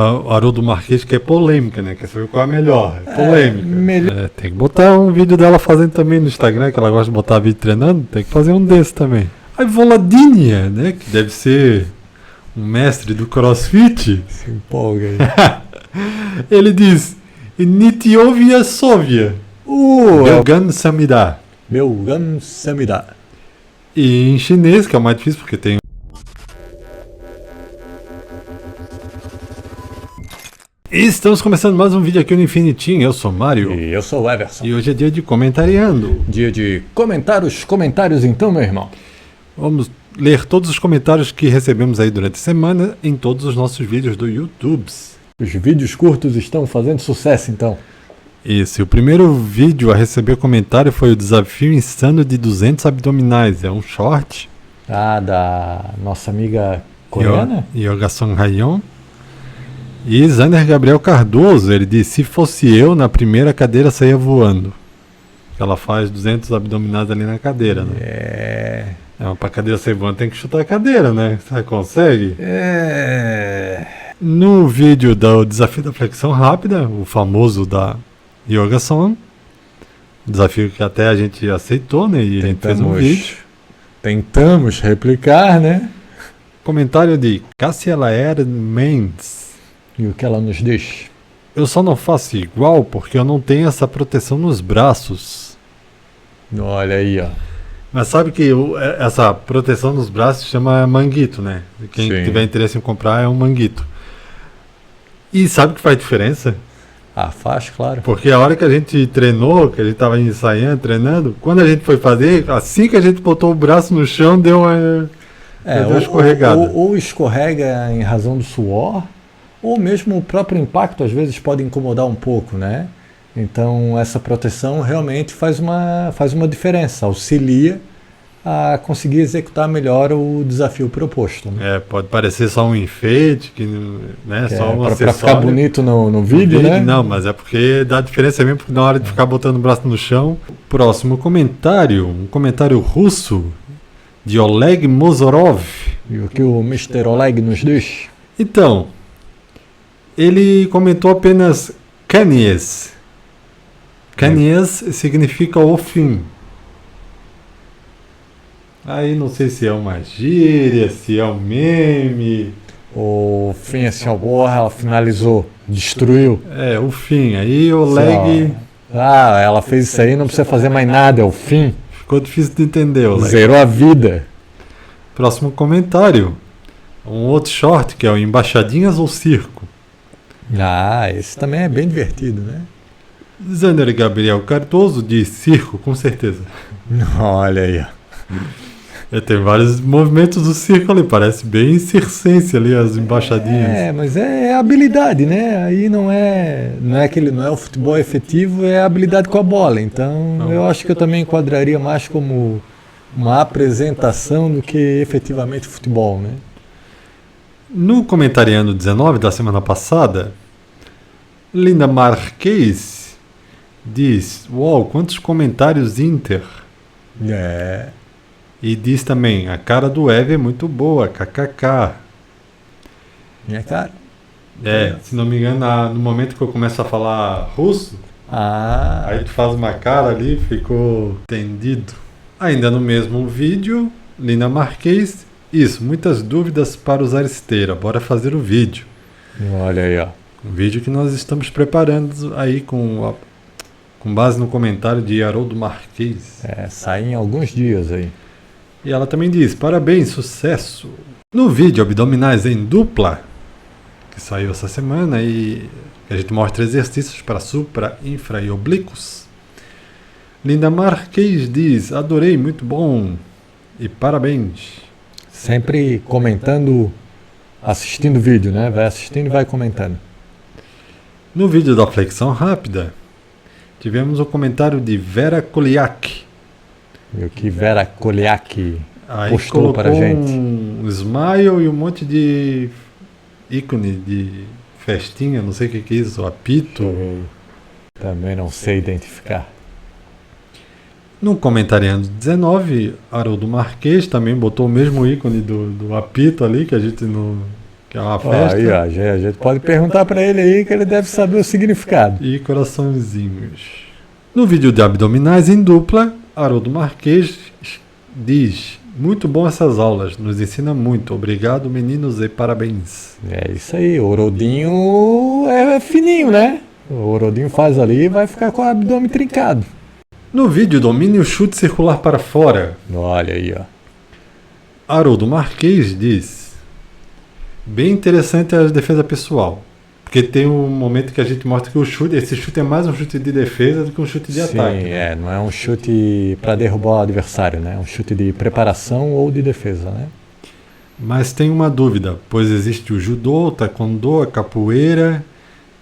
O Haroldo Marques que é polêmica, né? Quer saber qual é a melhor? É polêmica. Melhor. Tem que botar um vídeo dela fazendo também no Instagram, que ela gosta de botar vídeo treinando. Tem que fazer um desse também. A Volodinha, né? Que deve ser um mestre do CrossFit. Se empolga aí. Ele diz: Nitiovia Sovia. Belgan Samida. Belgan Samida. E em chinês, que é o mais difícil, porque tem. E estamos começando mais um vídeo aqui no Infinitinho. Eu sou o Mário. E eu sou o Everson. E hoje é dia de comentariando. Dia de comentários então, meu irmão. Vamos ler todos os comentários que recebemos aí durante a semana em todos os nossos vídeos do YouTube. Os vídeos curtos estão fazendo sucesso então. Isso, e o primeiro vídeo a receber comentário foi o desafio insano de 200 abdominais. É um short. Da nossa amiga coreana? Yoga Song Rayon. E Zander Gabriel Cardoso, ele disse: se fosse eu, na primeira cadeira saía voando. Ela faz 200 abdominais ali na cadeira, né? Mas pra cadeira sair voando tem que chutar a cadeira, né? Você consegue? No vídeo do desafio da flexão rápida, o famoso da Yoga Song, desafio que até a gente aceitou, né? E a gente fez um vídeo. Tentamos replicar, né? Comentário de Cássia Laer Mendes. E o que ela nos diz? Eu só não faço igual porque eu não tenho essa proteção nos braços. Olha aí, ó. Mas sabe que essa proteção nos braços chama manguito, né? Quem tiver interesse em comprar é um manguito. E sabe que faz diferença? Faz, claro. Porque a hora que a gente treinou, que a gente estava ensaiando, treinando, quando a gente foi fazer, assim que a gente botou o braço no chão, deu uma escorregada. Ou escorrega em razão do suor, ou mesmo o próprio impacto às vezes pode incomodar um pouco, né? Então essa proteção realmente faz uma diferença, auxilia a conseguir executar melhor o desafio proposto. Né? Pode parecer só um enfeite, né? Só um acessório. Para ficar bonito no vídeo, né? Não, mas é porque dá diferença mesmo, porque na hora de ficar botando o braço no chão. Próximo comentário, um comentário russo de Oleg Mozorov. E o que o Mr. Oleg nos diz? Então, ele comentou apenas Kanies. Kanies significa o fim. Aí não sei se é uma gíria, se é um meme. O fim assim, ela finalizou, destruiu. O fim. Aí o Oleg... ela fez isso aí, não precisa fazer mais nada, é o fim. Ficou difícil de entender, Oleg. Zerou a vida. Próximo comentário. Um outro short que é o Embaixadinhas ou Circo. Esse também é bem divertido, né? Zander Gabriel Cardoso diz circo, com certeza. Olha aí. Tem vários movimentos do circo ali, parece bem circense ali, as embaixadinhas. Mas é habilidade, né? Aí não é o futebol efetivo, é a habilidade com a bola. Então eu acho que eu também enquadraria mais como uma apresentação do que efetivamente futebol, né? No Comentariano 19 da semana passada, Linda Marques diz: uau, quantos comentários Inter. E diz também: a cara do Eve é muito boa, kkk. Minha cara? Se não me engano, no momento que eu começo a falar russo, aí tu faz uma cara ali, ficou entendido. Ainda no mesmo vídeo, Linda Marques: isso, muitas dúvidas para usar esteira, bora fazer o vídeo. Olha aí, ó. Um vídeo que nós estamos preparando aí com base no comentário de Haroldo Marques. Sai em alguns dias aí. E ela também diz: parabéns, sucesso. No vídeo Abdominais em Dupla, que saiu essa semana, e a gente mostra exercícios para supra, infra e oblíquos, Linda Marques diz: adorei, muito bom e parabéns. Sempre comentando, assistindo o vídeo, né? Vai assistindo e vai comentando. No vídeo da flexão rápida, tivemos o comentário de Vera Koliak. E o que Vera Koliak aí postou para a gente? Um smile e um monte de ícone de festinha, não sei o que é isso, apito. Também não sei identificar. No Comentariando 19, Haroldo Marques também botou o mesmo ícone do apito ali, que a gente que é uma festa. Aí, ó, a gente pode perguntar para ele aí que ele deve saber o significado. E coraçõezinhos. No vídeo de abdominais em dupla, Haroldo Marques diz: muito bom essas aulas, nos ensina muito. Obrigado, meninos, e parabéns. É isso aí, o Orodinho é fininho, né? O Orodinho faz ali e vai ficar com o abdômen trincado. No vídeo, domine o chute circular para fora. Olha aí, ó. Haroldo Marques diz: bem interessante a defesa pessoal. Porque tem um momento que a gente mostra que esse chute é mais um chute de defesa do que um chute de ataque. Sim, não é um chute para derrubar o adversário, né? É um chute de preparação ou de defesa, né? Mas tem uma dúvida, pois existe o judô, o taekwondo, a capoeira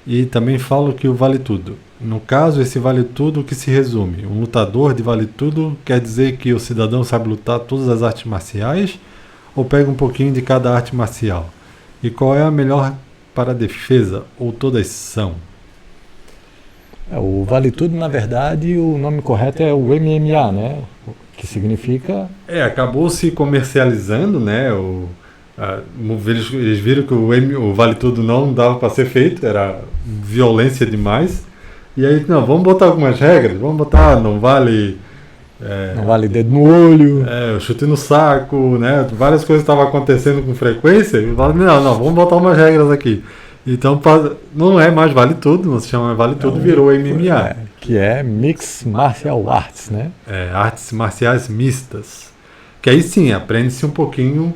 e também falo que o vale tudo. No caso, esse vale tudo que se resume. Um lutador de vale tudo quer dizer que o cidadão sabe lutar todas as artes marciais ou pega um pouquinho de cada arte marcial? E qual é a melhor para a defesa ou todas são? O vale tudo, na verdade, o nome correto é o MMA, né? Que significa... Acabou se comercializando, né? Eles viram que o vale tudo não dava para ser feito, era violência demais. E aí, não, vamos botar algumas regras, vamos botar, não vale... não vale dedo no olho. O chute no saco, né? Várias coisas estavam acontecendo com frequência. E falaram, não, vamos botar umas regras aqui. Então, não é mais vale tudo, não se chama vale tudo, virou MMA. Que é Mixed Martial Arts, né? Artes marciais mistas. Que aí sim, aprende-se um pouquinho,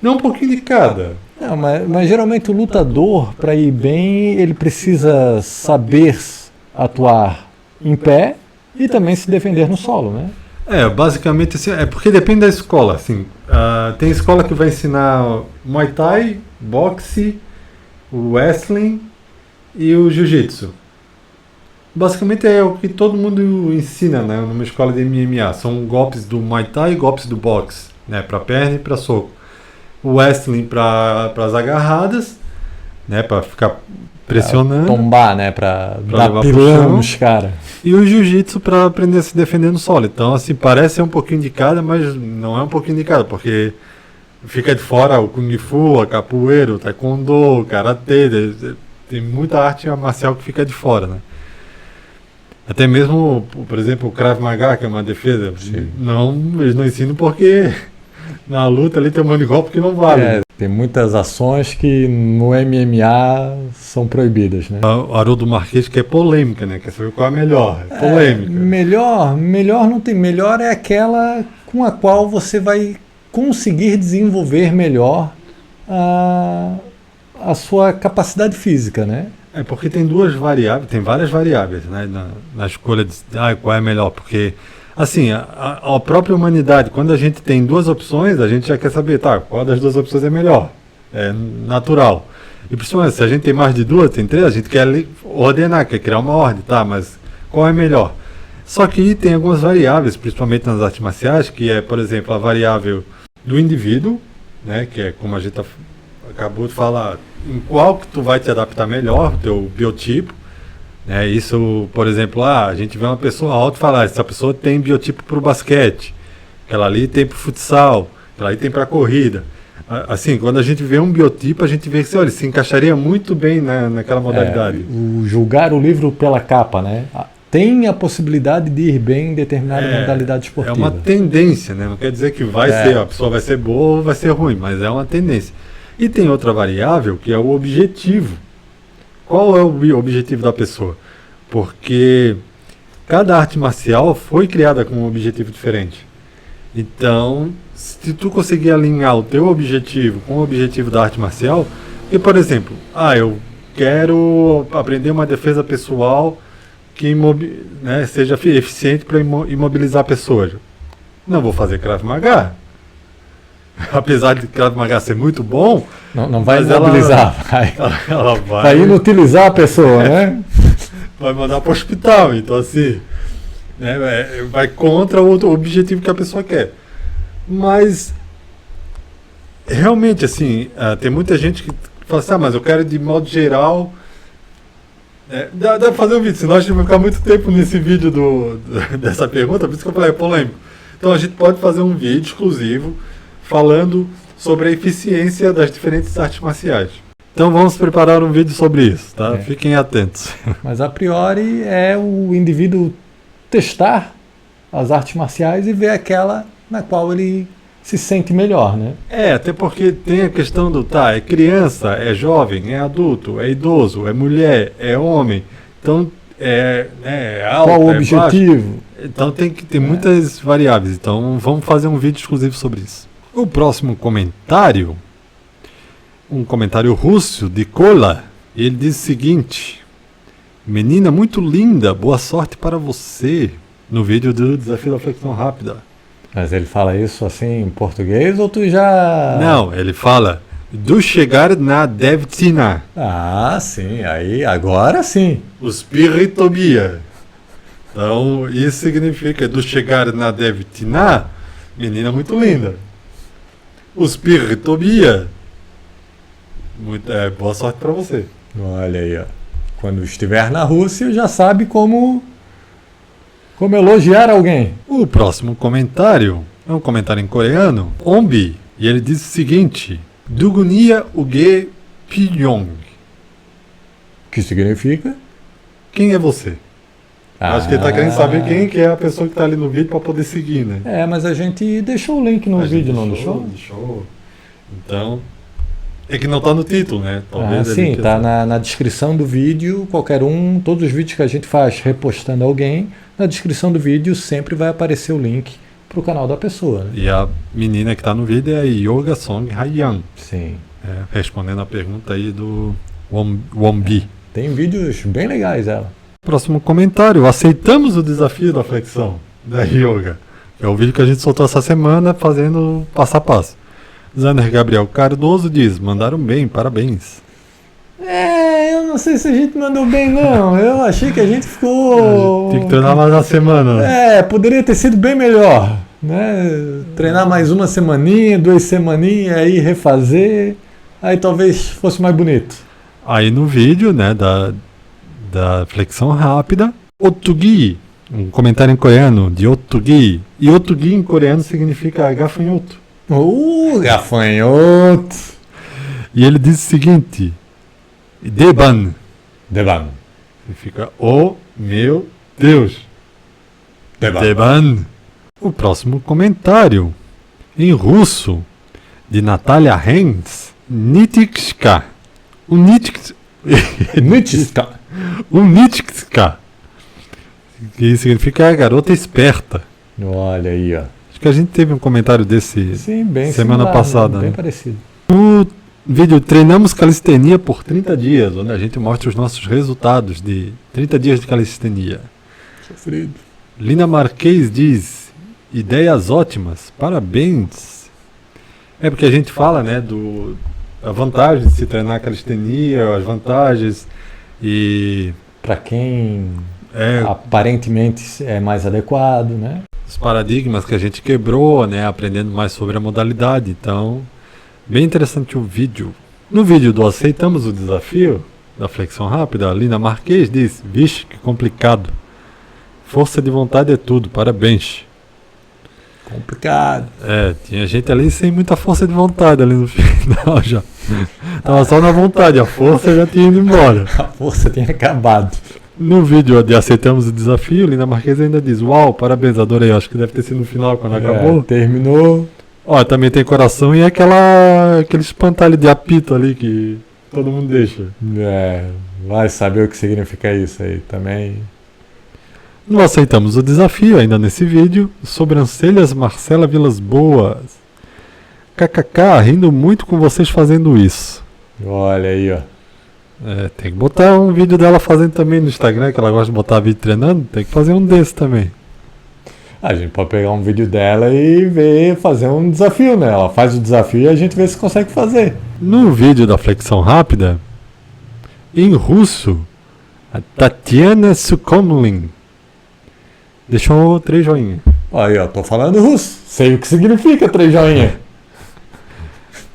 não um pouquinho de cada. Não, mas geralmente o lutador, para ir bem, ele precisa saber atuar em pé e também se defender no solo, né? Basicamente assim, porque depende da escola, assim, tem escola que vai ensinar Muay Thai, boxe, o wrestling e o jiu-jitsu. Basicamente é o que todo mundo ensina, né, numa escola de MMA, são golpes do Muay Thai e golpes do boxe, né, para perna e para soco. O wrestling para as agarradas, né, para ficar pressionando. Pra tombar, né? Pra dar pilão pilão nos caras. E o jiu-jitsu para aprender a se defender no solo. Então, assim, parece ser um pouquinho de cada, mas não é um pouquinho de cada, porque fica de fora o Kung Fu, a capoeira, o taekwondo, o karatê. Tem muita arte marcial que fica de fora, né? Até mesmo, por exemplo, o Krav Maga, que é uma defesa. Eles não ensinam porque na luta ali tem um monte de golpe que não vale. Tem muitas ações que no MMA são proibidas, né? O Haroldo Marques que é polêmica, né? Quer saber qual é a melhor? É polêmica. Melhor não tem. Melhor é aquela com a qual você vai conseguir desenvolver melhor a sua capacidade física, né? Porque tem várias variáveis, né? Na escolha de qual é melhor, porque assim, a própria humanidade, quando a gente tem duas opções, a gente já quer saber, qual das duas opções é melhor. É natural. E principalmente, se a gente tem mais de duas, tem três, a gente quer ordenar, quer criar uma ordem, mas qual é melhor? Só que tem algumas variáveis, principalmente nas artes marciais, que é, por exemplo, a variável do indivíduo, né, que é como a gente acabou de falar, em qual que tu vai te adaptar melhor, o teu biotipo. Isso, por exemplo, a gente vê uma pessoa alta e fala, essa pessoa tem biotipo para o basquete, aquela ali tem para o futsal, aquela ali tem para a corrida. Assim, quando a gente vê um biotipo, a gente vê que ele se encaixaria muito bem naquela modalidade. Julgar o livro pela capa, né? Tem a possibilidade de ir bem em determinada modalidade esportiva. É uma tendência, né? Não quer dizer que a pessoa vai ser boa ou vai ser ruim, mas é uma tendência. E tem outra variável que é o objetivo. Qual é o objetivo da pessoa? Porque cada arte marcial foi criada com um objetivo diferente. Então, se tu conseguir alinhar o teu objetivo com o objetivo da arte marcial, e por exemplo, eu quero aprender uma defesa pessoal que seja eficiente para imobilizar pessoas. Não vou fazer Krav Maga. Apesar de Krav Maga ser muito bom, não vai imobilizar, ela vai inutilizar a pessoa, né? Vai mandar para o hospital, então assim, vai contra o objetivo que a pessoa quer. Mas realmente assim, tem muita gente que fala assim, mas eu quero de modo geral. Dá para fazer um vídeo, senão a gente vai ficar muito tempo nesse vídeo dessa pergunta, por isso que eu falei, é polêmico. Então a gente pode fazer um vídeo exclusivo falando sobre a eficiência das diferentes artes marciais. Então vamos preparar um vídeo sobre isso, tá? Fiquem atentos. Mas a priori é o indivíduo testar as artes marciais e ver aquela na qual ele se sente melhor, né? Até porque tem a questão do, é criança, é jovem, é adulto, é idoso, é mulher, é homem. Então, alto, qual o objetivo? Então tem que ter muitas variáveis. Então vamos fazer um vídeo exclusivo sobre isso. O próximo comentário, um comentário russo de Kola, ele diz o seguinte: menina muito linda, boa sorte para você, no vídeo do Desafio da Flexão Rápida. Mas ele fala isso assim em português ou tu já... Não, ele fala do chegar na Devtina. Ah, sim, aí agora sim. O Spiritobia. Então, isso significa do chegar na Devtina, menina muito linda. O Spiritobia, boa sorte para você. Olha aí, ó. Quando estiver na Rússia, já sabe como elogiar alguém. O próximo comentário é um comentário em coreano, Ombi, e ele diz o seguinte: Dugunia uge Pyong. Que significa? Quem é você? Acho que ele está querendo saber quem que é a pessoa que está ali no vídeo para poder seguir, né? Mas a gente deixou o link no vídeo, não deixou? Deixou. Então, é que não está no título, né? Talvez sim, está na descrição do vídeo. Qualquer todos os vídeos que a gente faz repostando alguém, na descrição do vídeo sempre vai aparecer o link para o canal da pessoa. Né? E a menina que está no vídeo é a Yoga Song Hayan. Sim. Respondendo a pergunta aí do Wombi. Tem vídeos bem legais ela. Próximo comentário: aceitamos o desafio da flexão da yoga. É o vídeo que a gente soltou essa semana fazendo passo a passo. Zander Gabriel Cardoso diz: mandaram bem, parabéns. Eu não sei se a gente mandou bem, não. Eu achei que a gente ficou... Tem que treinar mais uma semana. Poderia ter sido bem melhor, né? Treinar mais uma semaninha, 2 semaninhas, aí refazer, aí talvez fosse mais bonito. Aí no vídeo, né, da flexão rápida, Otugi, um comentário em coreano de Otugi. E Otugi em coreano significa gafanhoto. Gafanhoto! E ele diz o seguinte: Deban. Significa oh meu Deus. Deban. O próximo comentário, em russo, de Natalia Hens, Nitschka. Nitschka. Que significa garota esperta. Olha aí, ó. Acho que a gente teve um comentário desse semana passada. Bem parecido. O vídeo Treinamos Calistenia por 30 dias, onde a gente mostra os nossos resultados de 30 dias de calistenia. Sofrido. Lina Marquez diz: ideias ótimas, parabéns. Porque a gente fala, né, a vantagem de se treinar calistenia, as vantagens e... Para quem aparentemente é mais adequado, né? Os paradigmas que a gente quebrou, né, aprendendo mais sobre a modalidade. Então, bem interessante o vídeo. No vídeo do Aceitamos o Desafio da Flexão Rápida, a Lina Marquez diz: vixe, que complicado. Força de vontade é tudo, parabéns. Complicado. Tinha gente ali sem muita força de vontade ali no final já. Tava só na vontade, a força já tinha ido embora. A força tinha acabado. No vídeo de Aceitamos o Desafio, Lina Marquez ainda diz: uau, parabéns, adorei. Acho que deve ter sido no final quando acabou. Terminou. Também tem coração e aquele espantalho de apito ali que todo mundo deixa. Vai saber o que significa isso aí também. Não aceitamos o desafio ainda nesse vídeo. Sobrancelhas Marcela Vilas Boas. KKK, rindo muito com vocês fazendo isso. Olha aí, ó. Tem que botar um vídeo dela fazendo também no Instagram, que ela gosta de botar vídeo treinando. Tem que fazer um desse também. A gente pode pegar um vídeo dela e fazer um desafio, né? Ela faz o desafio e a gente vê se consegue fazer. No vídeo da flexão rápida, em russo, a Tatiana Sukomlin deixou 3 joinhas. Aí, ó, tô falando russo. Sei o que significa 3 joinhas.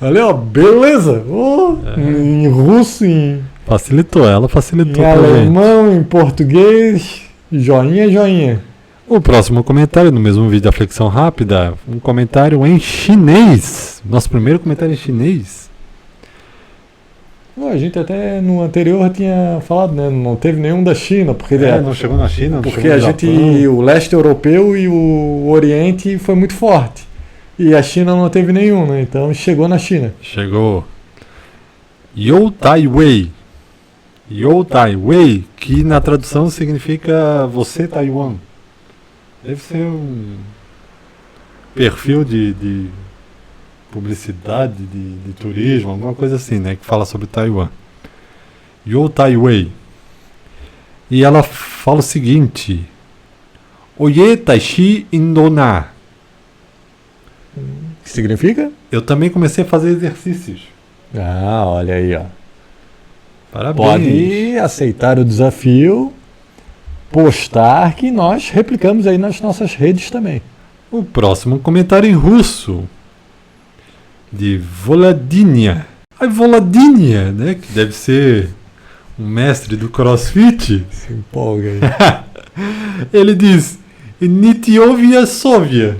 Olha, ó, beleza. Em russo, Facilitou, ela facilitou em alemão, em português, joinha. O próximo comentário, no mesmo vídeo da flexão rápida, um comentário em chinês. Nosso primeiro comentário em chinês. A gente até no anterior tinha falado, né? Não teve nenhum da China, porque Não chegou na China, não porque chegou a no gente, Japão. o leste europeu e o Oriente foi muito forte. E a China não teve nenhum, né? Então chegou na China. Chegou. Yo Tai Wei. Yo Tai Wei, que na tradução significa você Taiwan. Deve ser um perfil de publicidade, de turismo, alguma coisa assim, né? Que fala sobre Taiwan. Yo Tai Wei. E ela fala o seguinte: Oye Taishi Indona. Que significa? Eu também comecei a fazer exercícios. Ah, olha aí, ó. Parabéns. Pode aceitar o desafio, postar que nós replicamos aí nas nossas redes também. O próximo comentário em russo. De Volodinha. A Volodinha, né? Que deve ser um mestre do CrossFit. Se empolga aí. Ele diz: Nitiovia Sovia.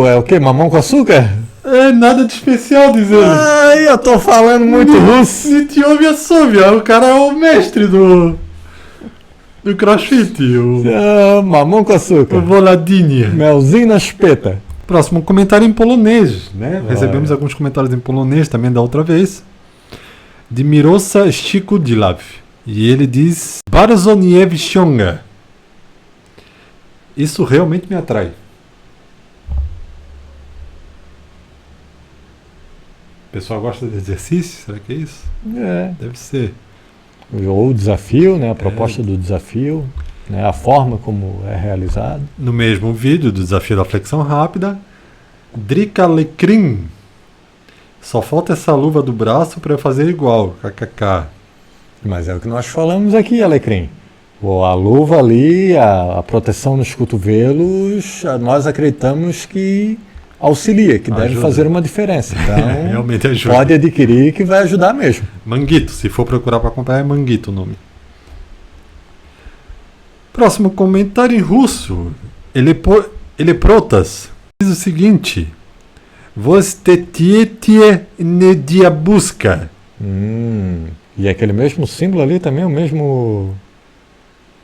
É o que? Mamão com açúcar? É nada de especial, diz ele. Ai, eu tô falando muito russo. Nitiovia Sovia. O cara é o mestre do CrossFit. Mamão com O açúcar. Volodinha. Melzinho na espeta. Próximo comentário em polonês, né? Olha. Recebemos alguns comentários em polonês também da outra vez. De Mirosa Shikudilav. E ele diz: Barzoniewisionga. Isso realmente me atrai. O pessoal gosta de exercício? Será que é isso? É. Deve ser. Ou o desafio, né? A proposta do desafio, né? A forma como é realizado. No mesmo vídeo do desafio da flexão rápida, Drica Lecrim. Só falta essa luva do braço para eu fazer igual. KKK. Mas é o que nós falamos aqui, Alecrim. A luva ali, a proteção nos cotovelos, nós acreditamos que auxilia, que deve Ajuda. fazer uma diferença. Então, Realmente ajuda. pode adquirir que vai ajudar mesmo. Manguito, se for procurar para comprar é Manguito o nome. Próximo comentário em russo. Ele protas. Diz o seguinte: Vostetiete nediabuska. E aquele mesmo símbolo ali também, o mesmo...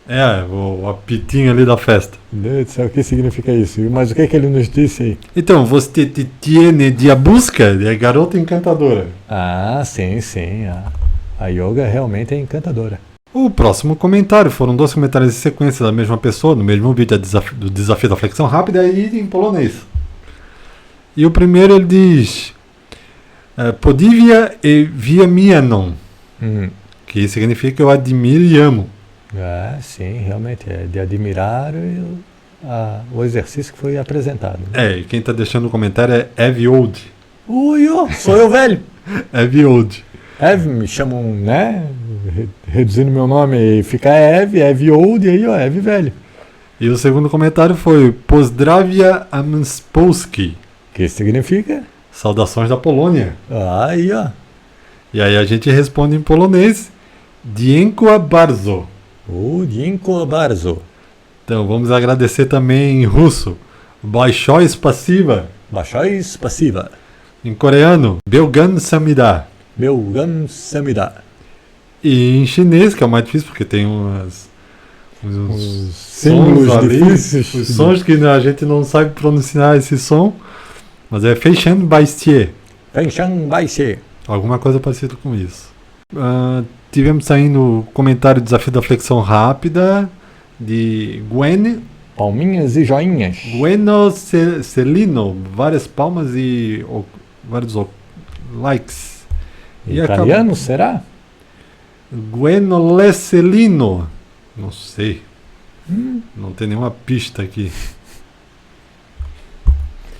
É, o apitinho ali da festa. Meu Deus do céu, o que significa isso? Mas o que ele nos disse aí? Então, Vostetiete nediabuska é garota encantadora. Ah, sim, sim. A yoga realmente é encantadora. O próximo comentário foram 2 comentários em sequência da mesma pessoa, no mesmo vídeo do desafio da flexão rápida e em polonês. E o primeiro ele diz: Podivia e via mianon, que significa eu admiro e amo. Ah, sim, realmente é de admirar o exercício que foi apresentado. É, e quem está deixando o comentário é Ev Old. Ui, ó, sou eu velho. Ev Old. Ev, me chamam, né? Reduzindo meu nome, fica Ev Old, e aí, ó, Ev velho. E o segundo comentário foi Pozdravia Amspolski. Que significa? Saudações da Polônia. Aí, ó. E aí a gente responde em polonês: Dziękuję bardzo. Dziękuję bardzo. Então vamos agradecer também em russo: Большое спасибо. Большое спасибо. Em coreano: Belgan Samida. Belgan samida. E em chinês, que é o mais difícil porque tem uns Símbolos sons ali, difíceis. os sons que a gente não sabe pronunciar esse som, mas é Feishan Baistie. Fengshan Baixie. Alguma coisa parecida com isso. Tivemos saindo o comentário do desafio da flexão rápida de Gwen. Palminhas e joinhas. Bueno Celino, várias palmas e vários likes. E Italiano, será? Bueno Lecelino. Não sei. Não tem nenhuma pista aqui.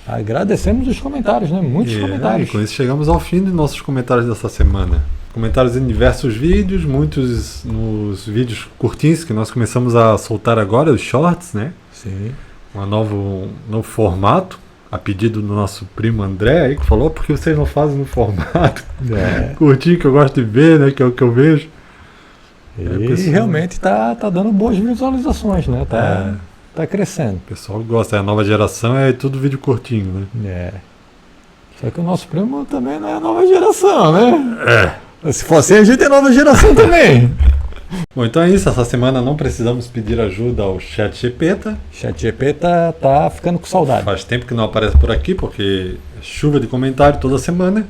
Agradecemos os comentários, né? Muitos comentários. Com isso chegamos ao fim de nossos comentários dessa semana. Comentários em diversos vídeos, muitos nos vídeos curtinhos que nós começamos a soltar agora, os shorts, né? Sim. Um novo formato, a pedido do nosso primo André aí, que falou: por que vocês não fazem no formato curtinho que eu gosto de ver, né? Que é o que eu vejo. E realmente tá dando boas visualizações, né? tá crescendo. O pessoal gosta, a nova geração é tudo vídeo curtinho, né? É. Só que o nosso primo também não é a nova geração, né? Se fosse a gente é nova geração também. Bom, então é isso. Essa semana não precisamos pedir ajuda ao ChatGPT. ChatGPT tá ficando com saudade. Faz tempo que não aparece por aqui, porque é chuva de comentário toda semana.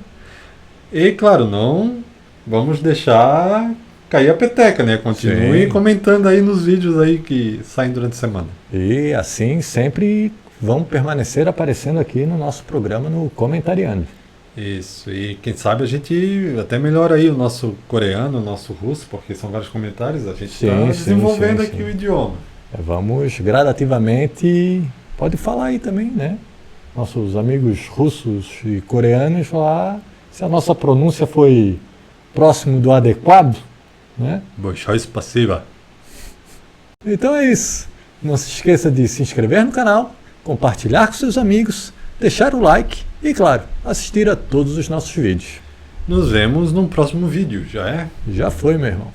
E, claro, não vamos deixar cair a peteca, né? Continue Sim. comentando aí nos vídeos aí que saem durante a semana. E assim sempre vão permanecer aparecendo aqui no nosso programa no Comentariando. Isso, e quem sabe a gente até melhora aí o nosso coreano, o nosso russo, porque são vários comentários, a gente está desenvolvendo aqui o idioma. Vamos gradativamente, pode falar aí também, né? Nossos amigos russos e coreanos falar se a nossa pronúncia foi próximo do adequado, né? Большое спасибо. Então é isso. Não se esqueça de se inscrever no canal, compartilhar com seus amigos, deixar o like e, claro, assistir a todos os nossos vídeos. Nos vemos num próximo vídeo, já é? Já foi, meu irmão.